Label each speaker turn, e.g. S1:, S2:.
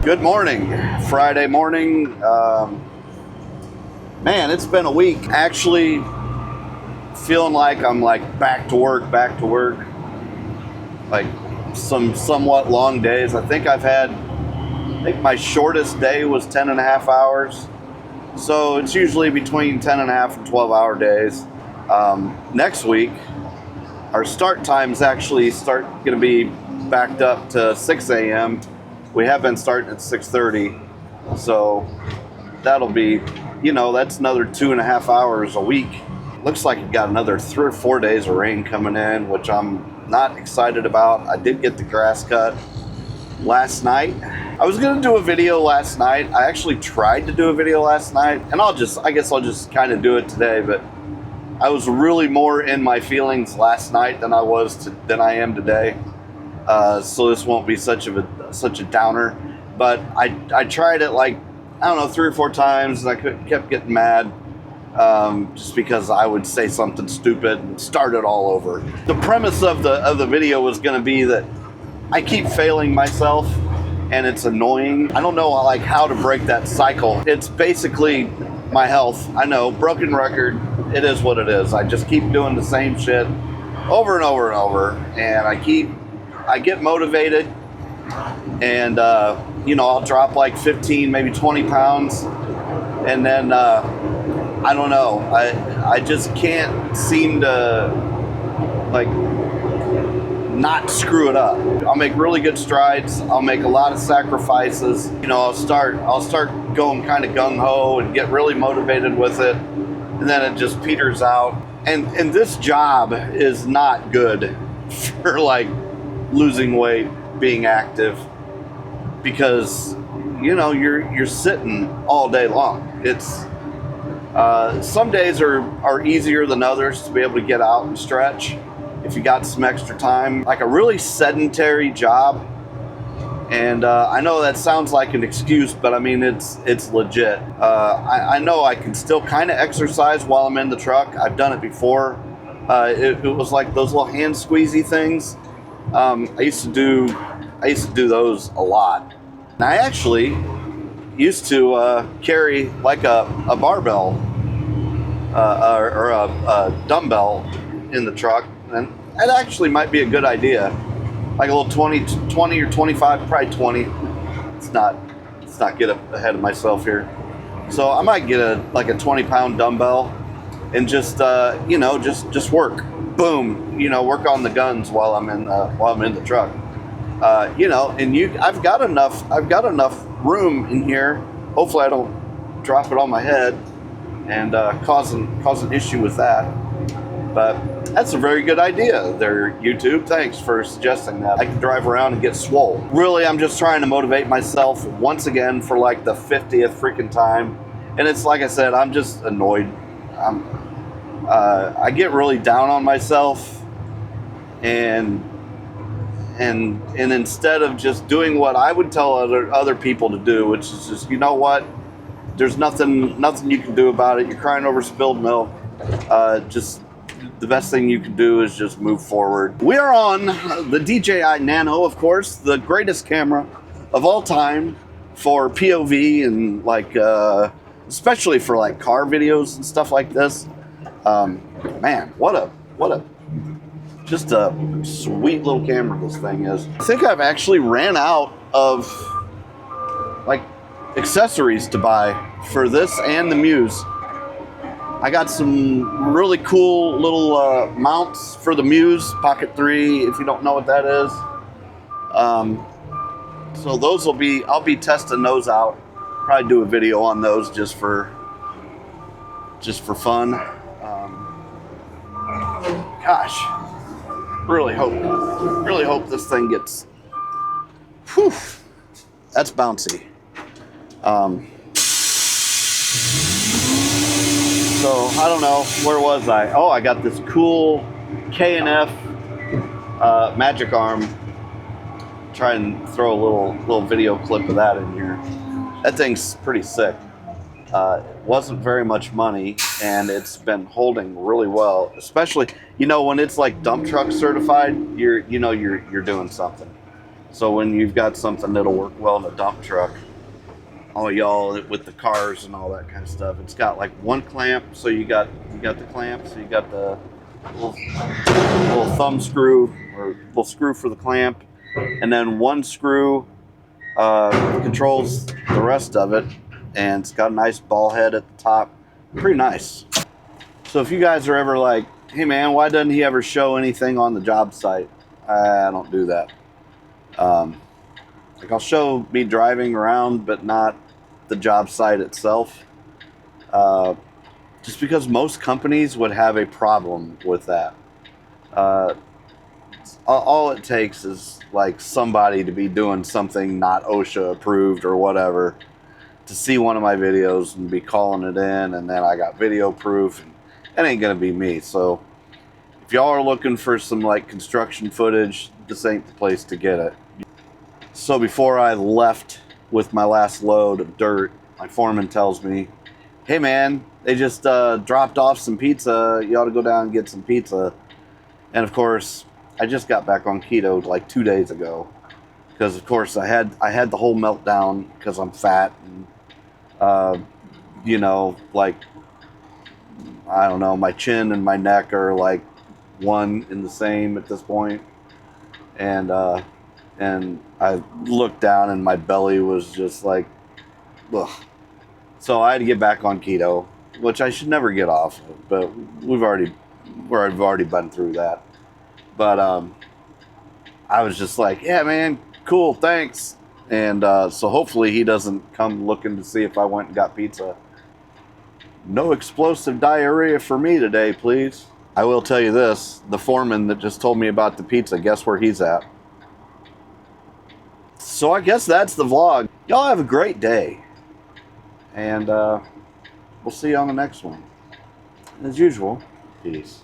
S1: Good morning, Friday morning. Man, it's been a week. Actually, feeling like I'm back to work. Like some somewhat long days. I think my shortest day was 10 and a half hours. So it's usually between 10 and a half and 12-hour days. Next week, our start times actually going to be backed up to 6 a.m. We have been starting at 6:30, so that'll be, that's another 2.5 hours a week. Looks like it got another 3 or 4 days of rain coming in, which I'm not excited about. I did get the grass cut last night. I was gonna do a video last night. I actually tried to do a video last night, and I guess I'll just kind of do it today, but I was really more in my feelings last night than I am today. So this won't be such a downer, but I tried it 3 or 4 times, and I kept getting mad just because I would say something stupid and start it all over. The premise of the video was going to be that I keep failing myself, and it's annoying. I don't know how to break that cycle. It's basically my health. I know, broken record. It is what it is. I just keep doing the same shit over and over and over, and I get motivated, and I'll drop 15, maybe 20 pounds, and then I don't know, I just can't seem to not screw it up. I'll make really good strides. I'll make a lot of sacrifices. I'll start going kind of gung-ho and get really motivated with it, and then it just peters out. And this job is not good for losing weight, being active, because you're sitting all day long. It's some days are easier than others to be able to get out and stretch if you got some extra time. Like a really sedentary job, and I know that sounds like an excuse, but I mean it's legit. I know I can still kind of exercise while I'm in the truck. I've done it before. It was like those little hand squeezy things. I used to do those a lot. And I actually used to carry a barbell or a dumbbell in the truck, and that actually might be a good idea. Like a little 20 or 25, probably 20. Let's not get ahead of myself here. So I might get a 20-pound dumbbell and just work. Boom, work on the guns while I'm in the truck. And I've got enough room in here. Hopefully I don't drop it on my head and cause an issue with that. But that's a very good idea there, YouTube. Thanks for suggesting that. I can drive around and get swole. Really, I'm just trying to motivate myself once again for the 50th freaking time. And it's like I said, I'm just annoyed. I get really down on myself, and instead of just doing what I would tell other people to do, which is just, there's nothing you can do about it. You're crying over spilled milk. Just the best thing you can do is just move forward. We are on the DJI Nano, of course, the greatest camera of all time for POV and especially for car videos and stuff like this. Man, what a just a sweet little camera this thing is. I think I've actually ran out of accessories to buy for this and the Muse. I got some really cool little mounts for the Muse Pocket 3, if you don't know what that is. So I'll be testing those out. Probably do a video on those just for fun. Gosh, really hope this thing gets. Whew, that's bouncy. So I don't know, where was I? Oh, I got this cool K&F Magic Arm. Try and throw a little video clip of that in here. That thing's pretty sick. It wasn't very much money, and it's been holding really well. Especially, when it's dump truck certified, you're doing something. So when you've got something that'll work well in a dump truck, all y'all with the cars and all that kind of stuff, it's got like one clamp. So you got the clamp. So you got the little thumb screw or little screw for the clamp, and then one screw controls the rest of it, and it's got a nice ball head at the top. Pretty nice. So if you guys are ever like, hey man, why doesn't he ever show anything on the job site? I don't do that. Like I'll show me driving around, but not the job site itself. Just because most companies would have a problem with that. All it takes is like somebody to be doing something not OSHA approved or whatever to see one of my videos and be calling it in, and then I got video proof, and that ain't gonna be me. So if y'all are looking for some like construction footage, this ain't the place to get it. So before I left with my last load of dirt, my foreman tells me, hey man, they just dropped off some pizza. You ought to go down and get some pizza. And of course, I just got back on keto like 2 days ago. Because of course I had the whole meltdown because I'm fat and you know, like, I don't know, my chin and my neck are like one in the same at this point. And I looked down and my belly was just like, ugh. So I had to get back on keto, which I should never get off of, but we've already been through that. But I was just like, yeah, man, cool, thanks. And so hopefully he doesn't come looking to see if I went and got pizza. No explosive diarrhea for me today, please. I will tell you this, the foreman that just told me about the pizza, guess where he's at? So I guess that's the vlog. Y'all have a great day. And we'll see you on the next one. As usual, peace.